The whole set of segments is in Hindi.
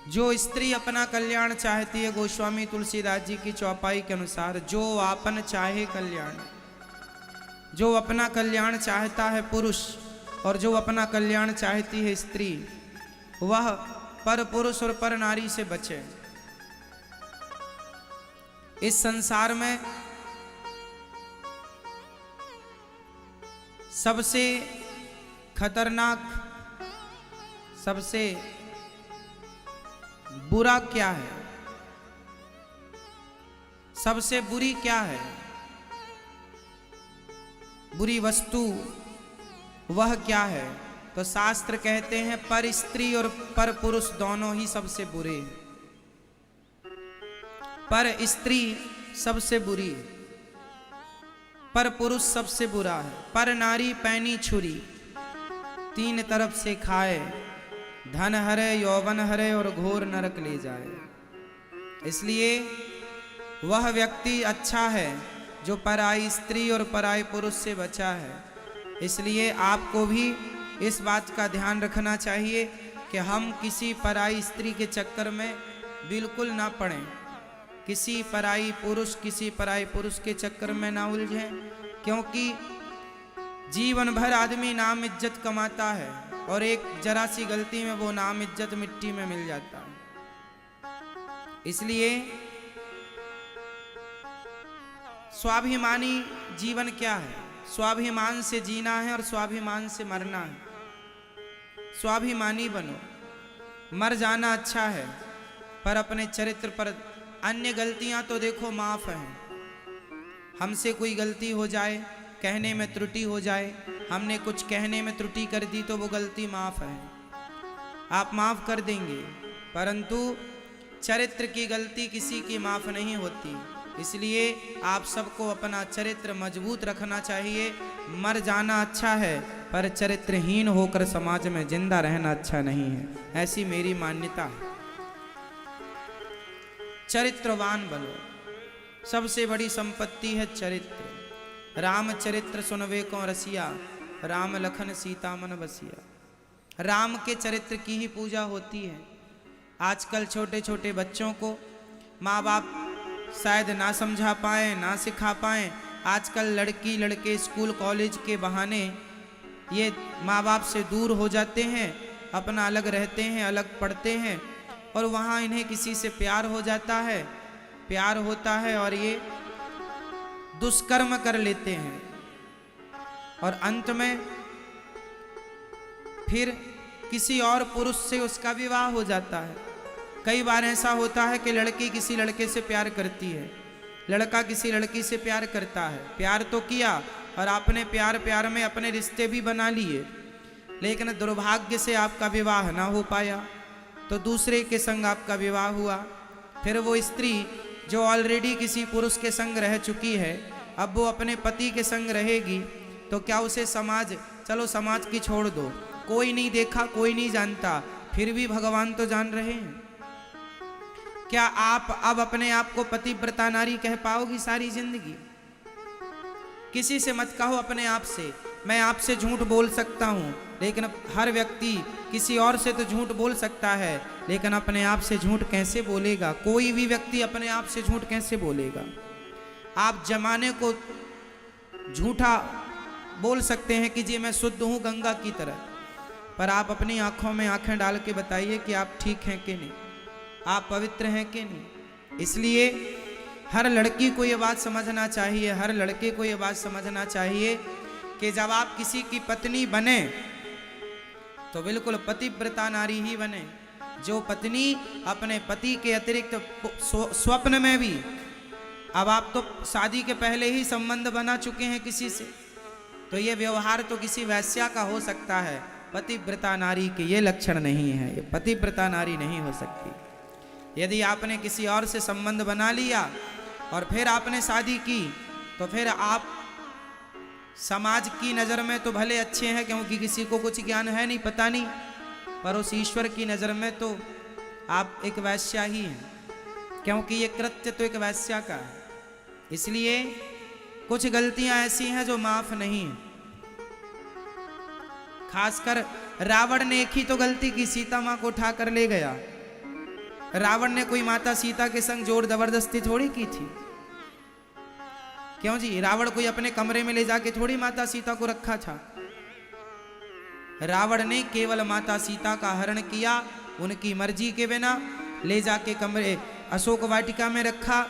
जो स्त्री अपना कल्याण चाहती है, गोस्वामी तुलसीदास जी की चौपाई के अनुसार, जो आपन चाहे कल्याण, जो अपना कल्याण चाहता है पुरुष और जो अपना कल्याण चाहती है स्त्री, वह पर पुरुष और पर नारी से बचे। इस संसार में सबसे खतरनाक, सबसे बुरा क्या है, सबसे बुरी क्या है, बुरी वस्तु वह क्या है? तो शास्त्र कहते हैं पर स्त्री और पर पुरुष दोनों ही सबसे बुरे हैं। पर स्त्री सबसे बुरी, पर पुरुष सबसे बुरा है। पर नारी पैनी छुरी, तीन तरफ से खाए, धन हरे, यौवन हरे और घोर नरक ले जाए। इसलिए वह व्यक्ति अच्छा है जो पराई स्त्री और पराई पुरुष से बचा है। इसलिए आपको भी इस बात का ध्यान रखना चाहिए कि हम किसी पराई स्त्री के चक्कर में बिल्कुल ना पड़ें, किसी पराई पुरुष के चक्कर में ना उलझें, क्योंकि जीवन भर आदमी नाम इज्जत कमाता है और एक जरा सी गलती में वो नाम इज्जत मिट्टी में मिल जाता है। इसलिए स्वाभिमानी जीवन क्या है? स्वाभिमान से जीना है और स्वाभिमान से मरना है। स्वाभिमानी बनो। मर जाना अच्छा है, पर अपने चरित्र पर, अन्य गलतियां तो देखो माफ हैं। हमसे कोई गलती हो जाए, कहने में त्रुटि हो जाए, हमने कुछ कहने में त्रुटि कर दी तो वो गलती माफ है, आप माफ कर देंगे, परंतु चरित्र की गलती किसी की माफ नहीं होती। इसलिए आप सबको अपना चरित्र मजबूत रखना चाहिए। मर जाना अच्छा है, पर चरित्रहीन होकर समाज में जिंदा रहना अच्छा नहीं है, ऐसी मेरी मान्यता है। चरित्रवान बनो। सबसे बड़ी संपत्ति है चरित्र। राम चरित्र सुनवे को रसिया, राम लखन सीता मन बसिया। राम के चरित्र की ही पूजा होती है। आजकल छोटे छोटे बच्चों को माँ बाप शायद ना समझा पाए, ना सिखा पाए। आजकल लड़की लड़के स्कूल कॉलेज के बहाने ये माँ बाप से दूर हो जाते हैं, अपना अलग रहते हैं, अलग पढ़ते हैं, और वहाँ इन्हें किसी से प्यार हो जाता है, प्यार होता है और ये दुष्कर्म कर लेते हैं, और अंत में फिर किसी और पुरुष से उसका विवाह हो जाता है। कई बार ऐसा होता है कि लड़की किसी लड़के से प्यार करती है, लड़का किसी लड़की से प्यार करता है। प्यार तो किया और आपने प्यार प्यार में अपने रिश्ते भी बना लिए, लेकिन दुर्भाग्य से आपका विवाह ना हो पाया, तो दूसरे के संग आपका विवाह हुआ। फिर वो स्त्री जो ऑलरेडी किसी पुरुष के संग रह चुकी है, अब वो अपने पति के संग रहेगी, तो क्या उसे समाज, चलो समाज की छोड़ दो, कोई नहीं देखा, कोई नहीं जानता, फिर भी भगवान तो जान रहे हैं। क्या आप अब अपने आप को पतिव्रता नारी कह पाओगी सारी जिंदगी? किसी से मत कहो अपने आप से। मैं आपसे झूठ बोल सकता हूँ, लेकिन हर व्यक्ति किसी और से तो झूठ बोल सकता है, लेकिन अपने आप से झूठ कैसे बोलेगा? कोई भी व्यक्ति अपने आप से झूठ कैसे बोलेगा? आप जमाने को झूठा बोल सकते हैं कि जी मैं शुद्ध हूँ गंगा की तरह, पर आप अपनी आंखों में आंखें डाल के बताइए कि आप ठीक हैं कि नहीं, आप पवित्र हैं कि नहीं। इसलिए हर लड़की को ये बात समझना चाहिए, हर लड़के को ये बात समझना चाहिए कि जब आप किसी की पत्नी बने तो बिल्कुल पतिव्रता नारी ही बने। जो पत्नी अपने पति के अतिरिक्त स्वप्न में भी, अब आप तो शादी के पहले ही संबंध बना चुके हैं किसी से, तो ये व्यवहार तो किसी वैश्या का हो सकता है, पतिव्रता नारी के ये लक्षण नहीं है, ये पतिव्रता नारी नहीं हो सकती। यदि आपने किसी और से संबंध बना लिया और फिर आपने शादी की, तो फिर आप समाज की नज़र में तो भले अच्छे हैं, क्योंकि किसी को कुछ ज्ञान है नहीं, पता नहीं, पर उस ईश्वर की नज़र में तो आप एक वैश्या ही हैं, क्योंकि ये कृत्य तो एक वैश्या का है। इसलिए कुछ गलतियां ऐसी हैं जो माफ नहीं हैं। खासकर रावण ने एक ही तो गलती की, सीता माँ को उठा कर ले गया, रावण ने कोई माता सीता के संग जोर जबरदस्ती थोड़ी की थी। क्यों जी? रावण कोई अपने कमरे में ले जाके थोड़ी माता सीता को रखा था। रावण ने केवल माता सीता का हरण किया, उनकी मर्जी के बिना ले जाके कमरे अशोक वाटिका में रखा।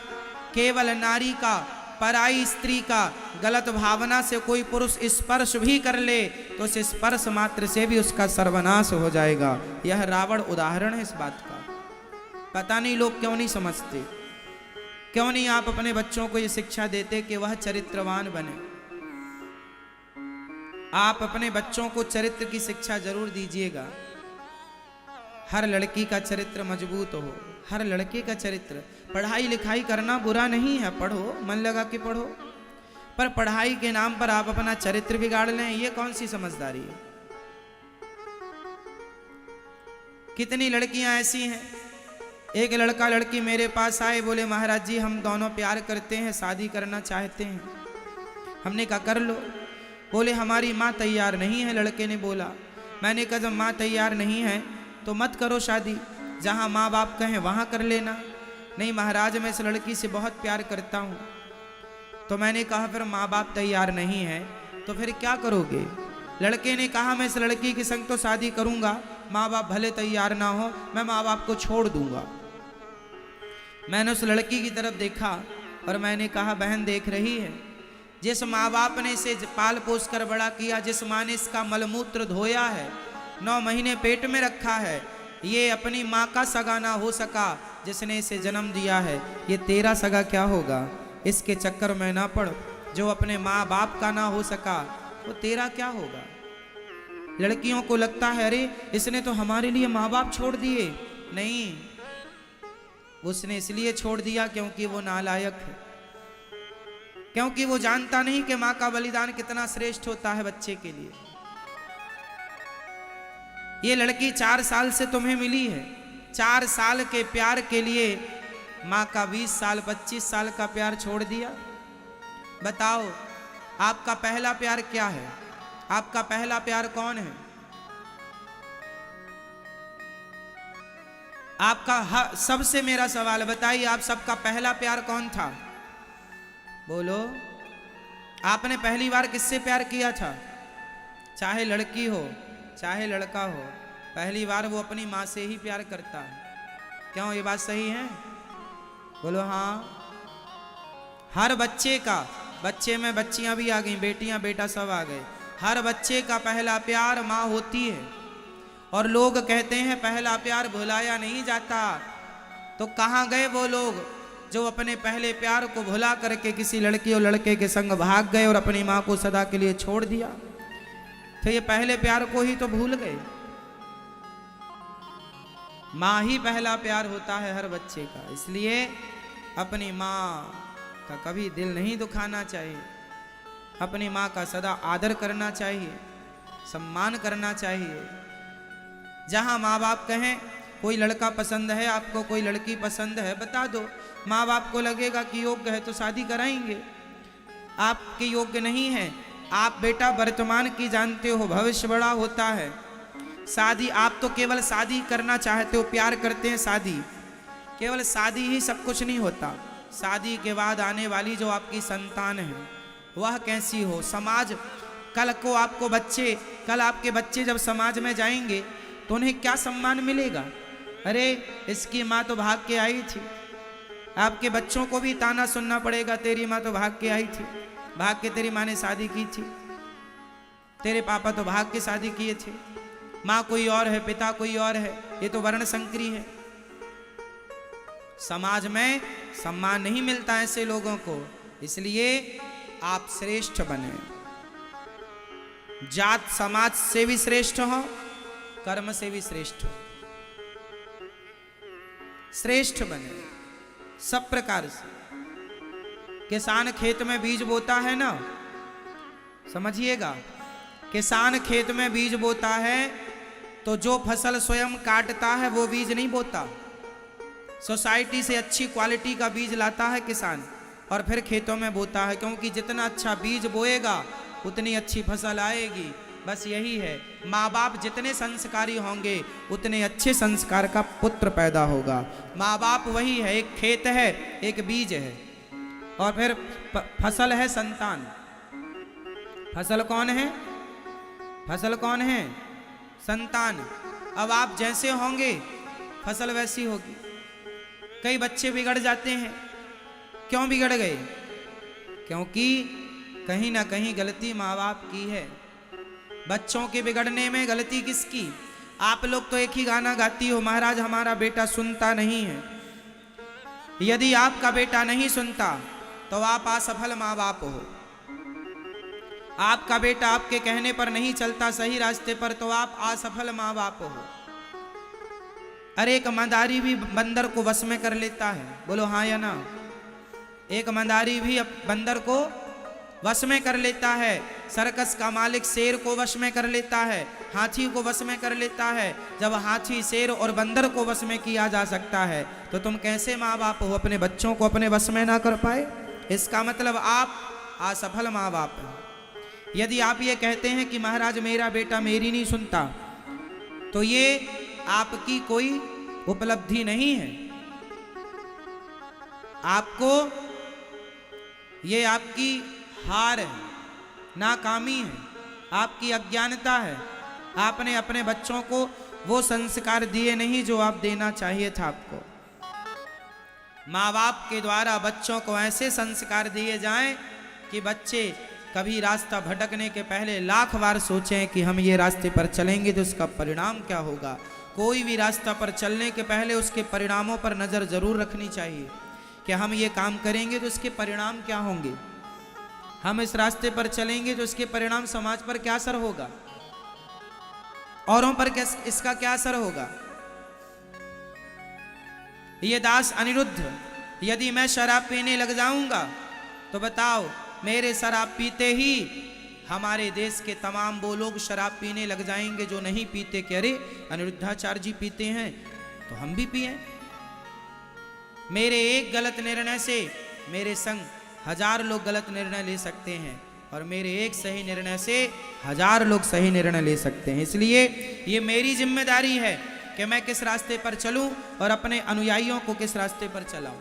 केवल नारी का, पराई स्त्री का गलत भावना से कोई पुरुष स्पर्श भी कर ले तो उस स्पर्श मात्र से भी उसका सर्वनाश हो जाएगा। यह रावण उदाहरण है इस बात का। पता नहीं लोग क्यों नहीं समझते, क्यों नहीं आप अपने बच्चों को यह शिक्षा देते कि वह चरित्रवान बने। आप अपने बच्चों को चरित्र की शिक्षा जरूर दीजिएगा। हर लड़की का चरित्र मजबूत हो, हर लड़के का चरित्र। पढ़ाई लिखाई करना बुरा नहीं है, पढ़ो, मन लगा के पढ़ो, पर पढ़ाई के नाम पर आप अपना चरित्र बिगाड़ लें, ये कौन सी समझदारी है? कितनी लड़कियां ऐसी हैं, एक लड़का लड़की मेरे पास आए, बोले महाराज जी हम दोनों प्यार करते हैं, शादी करना चाहते हैं। हमने कहा कर लो। बोले हमारी माँ तैयार नहीं है, लड़के ने बोला। मैंने कहा जब माँ तैयार नहीं है तो मत करो शादी, जहाँ माँ बाप कहें वहाँ कर लेना। नहीं महाराज मैं इस लड़की से बहुत प्यार करता हूँ। तो मैंने कहा फिर माँ बाप तैयार नहीं है तो फिर क्या करोगे? लड़के ने कहा मैं इस लड़की के संग तो शादी करूँगा, माँ बाप भले तैयार ना हो, मैं माँ बाप को छोड़ दूंगा। मैंने उस लड़की की तरफ देखा और मैंने कहा बहन देख रही है, जिस माँ बाप ने इसे पाल पोस कर बड़ा किया, जिस माँ ने इसका मलमूत्र धोया है, 9 महीने पेट में रखा है, ये अपनी माँ का सगा ना हो सका जिसने इसे जन्म दिया है, ये तेरा सगा क्या होगा? इसके चक्कर में ना पड़। जो अपने माँ बाप का ना हो सका वो तेरा क्या होगा? लड़कियों को लगता है अरे इसने तो हमारे लिए माँ बाप छोड़ दिए। नहीं, उसने इसलिए छोड़ दिया क्योंकि वो नालायक है, क्योंकि वो जानता नहीं कि माँ का बलिदान कितना श्रेष्ठ होता है बच्चे के लिए। ये लड़की 4 साल से तुम्हें मिली है, 4 साल के प्यार के लिए माँ का 20 साल 25 साल का प्यार छोड़ दिया। बताओ आपका पहला प्यार क्या है? आपका पहला प्यार कौन है? आपका सबसे मेरा सवाल बताइए, आप सबका पहला प्यार कौन था? बोलो, आपने पहली बार किससे प्यार किया था? चाहे लड़की हो चाहे लड़का हो, पहली बार वो अपनी माँ से ही प्यार करता है। क्यों, ये बात सही है? बोलो हाँ। हर बच्चे का, बच्चे में बच्चियां भी आ गई, बेटियां बेटा सब आ गए, हर बच्चे का पहला प्यार माँ होती है। और लोग कहते हैं पहला प्यार भुलाया नहीं जाता, तो कहाँ गए वो लोग जो अपने पहले प्यार को भुला करके किसी लड़की और लड़के के संग भाग गए और अपनी माँ को सदा के लिए छोड़ दिया? तो ये पहले प्यार को ही तो भूल गए। माँ ही पहला प्यार होता है हर बच्चे का, इसलिए अपनी माँ का कभी दिल नहीं दुखाना चाहिए, अपनी माँ का सदा आदर करना चाहिए, सम्मान करना चाहिए। जहाँ माँ बाप कहें कोई लड़का पसंद है आपको, कोई लड़की पसंद है, बता दो। माँ बाप को लगेगा कि योग्य है तो शादी कराएंगे, आपके योग्य नहीं है। आप बेटा वर्तमान की जानते हो, भविष्य बड़ा होता है। शादी, आप तो केवल शादी करना चाहते हो, प्यार करते हैं शादी, केवल शादी ही सब कुछ नहीं होता। शादी के बाद आने वाली जो आपकी संतान है वह कैसी हो, समाज कल को आपको बच्चे, कल आपके बच्चे जब समाज में जाएंगे तो उन्हें क्या सम्मान मिलेगा? अरे इसकी माँ तो भाग के आई थी। आपके बच्चों को भी ताना सुनना पड़ेगा, तेरी माँ तो भाग के आई थी, भाग के तेरी माँ ने शादी की थी, तेरे पापा तो भाग के शादी किए थे, माँ कोई और है पिता कोई और है, ये तो वर्ण संकरी है। समाज में सम्मान नहीं मिलता ऐसे लोगों को, इसलिए आप श्रेष्ठ बने। जात समाज से भी श्रेष्ठ हो, कर्म से भी श्रेष्ठ हो, श्रेष्ठ बने सब प्रकार से। किसान खेत में बीज बोता है ना, समझिएगा, किसान खेत में बीज बोता है तो जो फसल स्वयं काटता है वो बीज नहीं बोता, सोसाइटी से अच्छी क्वालिटी का बीज लाता है किसान और फिर खेतों में बोता है, क्योंकि जितना अच्छा बीज बोएगा उतनी अच्छी फसल आएगी। बस यही है, माँ बाप जितने संस्कारी होंगे उतने अच्छे संस्कार का पुत्र पैदा होगा। माँ बाप वही है, एक खेत है, एक बीज है, और फिर फसल है संतान। फसल कौन है? फसल कौन है? संतान। अब आप जैसे होंगे फसल वैसी होगी। कई बच्चे बिगड़ जाते हैं, क्यों बिगड़ गए? क्योंकि कहीं ना कहीं गलती माँ बाप की है। बच्चों के बिगड़ने में गलती किसकी? आप लोग तो एक ही गाना गाती हो, महाराज हमारा बेटा सुनता नहीं है। यदि आपका बेटा नहीं सुनता तो आप असफल माँ बाप हो। आपका बेटा आपके कहने पर नहीं चलता सही रास्ते पर तो आप असफल माँ बाप हो। अरे एक मदारी भी बंदर को वश में कर लेता है, बोलो हाँ या ना? एक मदारी भी बंदर को वश में कर लेता है। सर्कस का मालिक शेर को वश में कर लेता है, हाथी को वश में कर लेता है। जब हाथी, शेर और बंदर को वश में किया जा सकता है तो तुम कैसे माँ बाप हो अपने बच्चों को अपने वश में ना कर पाए? इसका मतलब आप असफल माँ बाप हैं। यदि आप ये कहते हैं कि महाराज मेरा बेटा मेरी नहीं सुनता, तो ये आपकी कोई उपलब्धि नहीं है। आपको ये आपकी हार है, नाकामी है, आपकी अज्ञानता है। आपने अपने बच्चों को वो संस्कार दिए नहीं जो आप देना चाहिए था आपको। माँ बाप के द्वारा बच्चों को ऐसे संस्कार दिए जाएं कि बच्चे कभी रास्ता भटकने के पहले लाख बार सोचें कि हम ये रास्ते पर चलेंगे तो उसका परिणाम क्या होगा। कोई भी रास्ता पर चलने के पहले उसके परिणामों पर नज़र जरूर रखनी चाहिए कि हम ये काम करेंगे तो इसके परिणाम क्या होंगे। हम इस रास्ते पर चलेंगे तो इसके परिणाम समाज पर क्या असर होगा, औरों पर इसका क्या असर होगा। ये दास अनिरुद्ध, यदि मैं शराब पीने लग जाऊंगा तो बताओ मेरे शराब पीते ही हमारे देश के तमाम वो लोग शराब पीने लग जाएंगे जो नहीं पीते कि अरे अनिरुद्धाचार्य जी पीते हैं तो हम भी पिए। मेरे एक गलत निर्णय से मेरे संग 1000 लोग गलत निर्णय ले सकते हैं और मेरे एक सही निर्णय से 1000 लोग सही निर्णय ले सकते हैं। इसलिए ये मेरी जिम्मेदारी है कि मैं किस रास्ते पर चलूं और अपने अनुयायियों को किस रास्ते पर चलाऊं।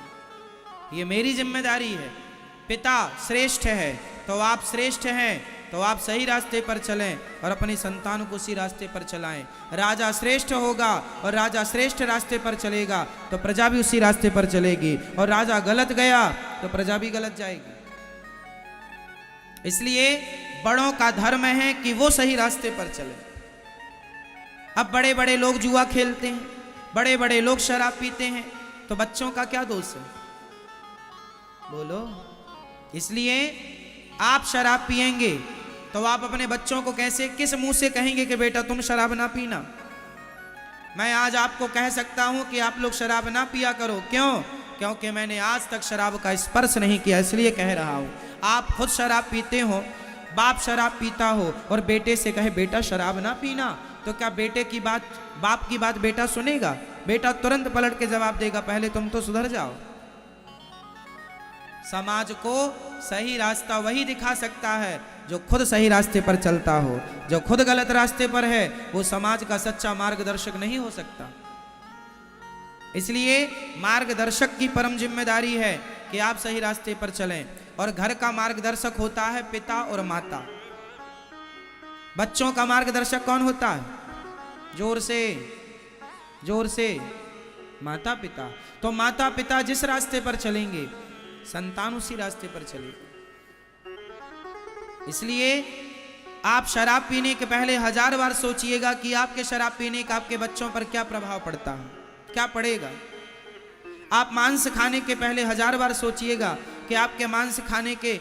ये मेरी जिम्मेदारी है। पिता श्रेष्ठ है तो आप श्रेष्ठ हैं तो आप सही रास्ते पर चलें और अपनी संतान को उसी रास्ते पर चलाएं। राजा श्रेष्ठ होगा और राजा श्रेष्ठ रास्ते पर चलेगा तो प्रजा भी उसी रास्ते पर चलेगी, और राजा गलत गया तो प्रजा भी गलत जाएगी। इसलिए बड़ों का धर्म है कि वो सही रास्ते पर चले। अब बड़े बड़े लोग जुआ खेलते हैं, बड़े बड़े लोग शराब पीते हैं, तो बच्चों का क्या दोष है? बोलो। इसलिए आप शराब पिएंगे तो आप अपने बच्चों को कैसे, किस मुंह से कहेंगे कि बेटा तुम शराब ना पीना? मैं आज आपको कह सकता हूं कि आप लोग शराब ना पिया करो। क्यों? क्योंकि मैंने आज तक शराब का स्पर्श नहीं किया, इसलिए कह रहा हूं। आप खुद शराब पीते हो, बाप शराब पीता हो और बेटे से कहे बेटा शराब ना पीना, तो क्या बेटे की बात, बाप की बात बेटा सुनेगा? बेटा तुरंत पलट के जवाब देगा पहले तुम तो सुधर जाओ। समाज को सही रास्ता वही दिखा सकता है जो खुद सही रास्ते पर चलता हो। जो खुद गलत रास्ते पर है वो समाज का सच्चा मार्गदर्शक नहीं हो सकता। इसलिए मार्गदर्शक की परम जिम्मेदारी है कि आप सही रास्ते पर चलें, और घर का मार्गदर्शक होता है पिता और माता। बच्चों का मार्गदर्शक कौन होता है? जोर से, जोर से, माता पिता। तो माता पिता जिस रास्ते पर चलेंगे संतान उसी रास्ते पर चलेगी। इसलिए आप शराब पीने के पहले 1000 बार सोचिएगा कि आपके शराब पीने का आपके बच्चों पर क्या प्रभाव पड़ता है, क्या पड़ेगा। आप मांस खाने के पहले 1000 बार सोचिएगा कि आपके मांस खाने के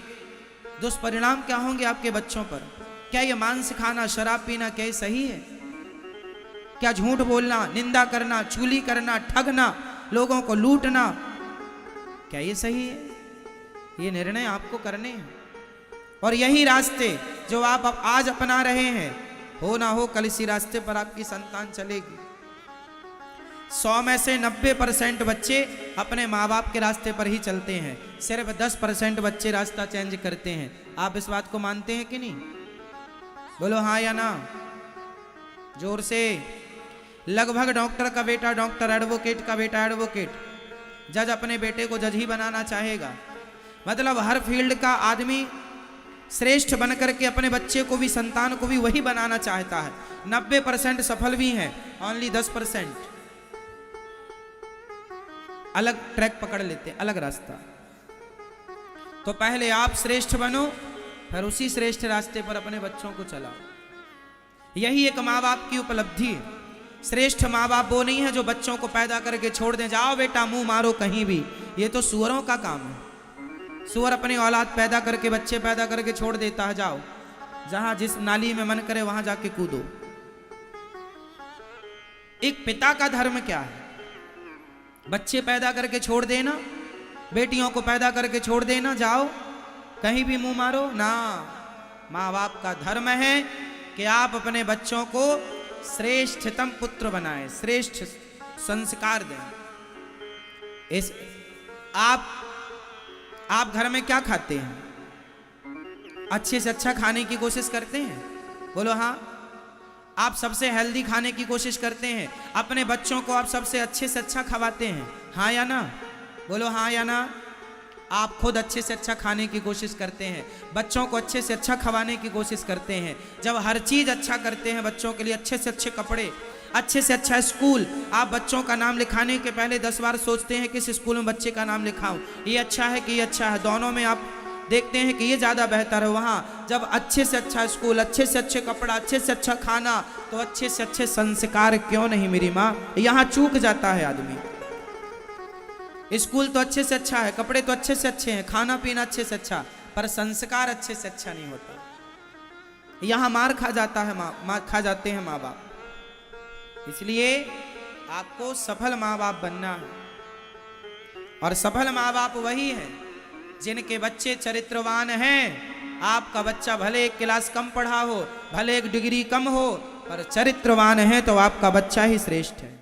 दुष्परिणाम क्या होंगे आपके बच्चों पर। क्या ये मांस खाना, शराब पीना क्या सही है? क्या झूठ बोलना, निंदा करना, चुगली करना, ठगना, लोगों को लूटना, क्या ये सही है? ये निर्णय आपको करने हैं। और यही रास्ते जो आप आज अपना रहे हैं, हो ना हो कल इसी रास्ते पर आपकी संतान चलेगी। 100 में से 90% बच्चे अपने माँ बाप के रास्ते पर ही चलते हैं, सिर्फ 10% बच्चे रास्ता चेंज करते हैं। आप इस बात को मानते हैं कि नहीं? बोलो हाँ या ना, जोर से। लगभग डॉक्टर का बेटा डॉक्टर, एडवोकेट का बेटा एडवोकेट, जज अपने बेटे को जज ही बनाना चाहेगा। मतलब हर फील्ड का आदमी श्रेष्ठ बन करके अपने बच्चे को भी, संतान को भी वही बनाना चाहता है। 90% सफल भी हैं, ओनली 10% अलग ट्रैक पकड़ लेते, अलग रास्ता। तो पहले आप श्रेष्ठ बनो, फिर उसी श्रेष्ठ रास्ते पर अपने बच्चों को चलाओ। यही एक माँ बाप की उपलब्धि है। श्रेष्ठ माँ बाप वो नहीं है जो बच्चों को पैदा करके छोड़ दें, जाओ बेटा मुंह मारो कहीं भी। ये तो सुअरों का काम है। सुअर अपनी औलाद पैदा करके, बच्चे पैदा करके छोड़ देता है, जाओ जहां जिस नाली में मन करे वहां जाके कूदो। एक पिता का धर्म क्या है? बच्चे पैदा करके छोड़ देना, बेटियों को पैदा करके छोड़ देना, जाओ कहीं भी मुंह मारो ना। माँ बाप का धर्म है कि आप अपने बच्चों को श्रेष्ठतम पुत्र बनाएं, श्रेष्ठ संस्कार दें। इस आप घर में क्या खाते हैं? अच्छे से अच्छा खाने की कोशिश करते हैं? बोलो हाँ। आप सबसे हेल्दी खाने की कोशिश करते हैं, अपने बच्चों को आप सबसे अच्छे से अच्छा खवाते हैं, हाँ या ना? बोलो हाँ या ना। आप खुद अच्छे से अच्छा खाने की कोशिश करते हैं, बच्चों को अच्छे से अच्छा खवाने की कोशिश करते हैं। जब हर चीज़ अच्छा करते हैं बच्चों के लिए, अच्छे से अच्छे कपड़े, अच्छे से अच्छा स्कूल, आप बच्चों का नाम लिखाने के पहले 10 बार सोचते हैं किस स्कूल में बच्चे का नाम लिखाऊं, ये अच्छा है कि ये अच्छा है। दोनों में आप देखते हैं कि ये ज़्यादा बेहतर है। वहाँ जब अच्छे से अच्छा स्कूल, अच्छे से अच्छे कपड़ा, अच्छे से अच्छा खाना, तो अच्छे से अच्छे संस्कार क्यों नहीं मेरी माँ? यहाँ चूक जाता है आदमी। स्कूल तो अच्छे से अच्छा है, कपड़े तो अच्छे से अच्छे हैं, खाना पीना अच्छे से अच्छा, पर संस्कार अच्छे से अच्छा नहीं होता। यहाँ मार खा जाता है, मार खा जाते हैं माँ बाप। इसलिए आपको सफल माँ बाप बनना है, और सफल माँ बाप वही है जिनके बच्चे चरित्रवान हैं। आपका बच्चा भले एक क्लास कम पढ़ा हो, भले एक डिग्री कम हो, पर चरित्रवान है तो आपका बच्चा ही श्रेष्ठ है।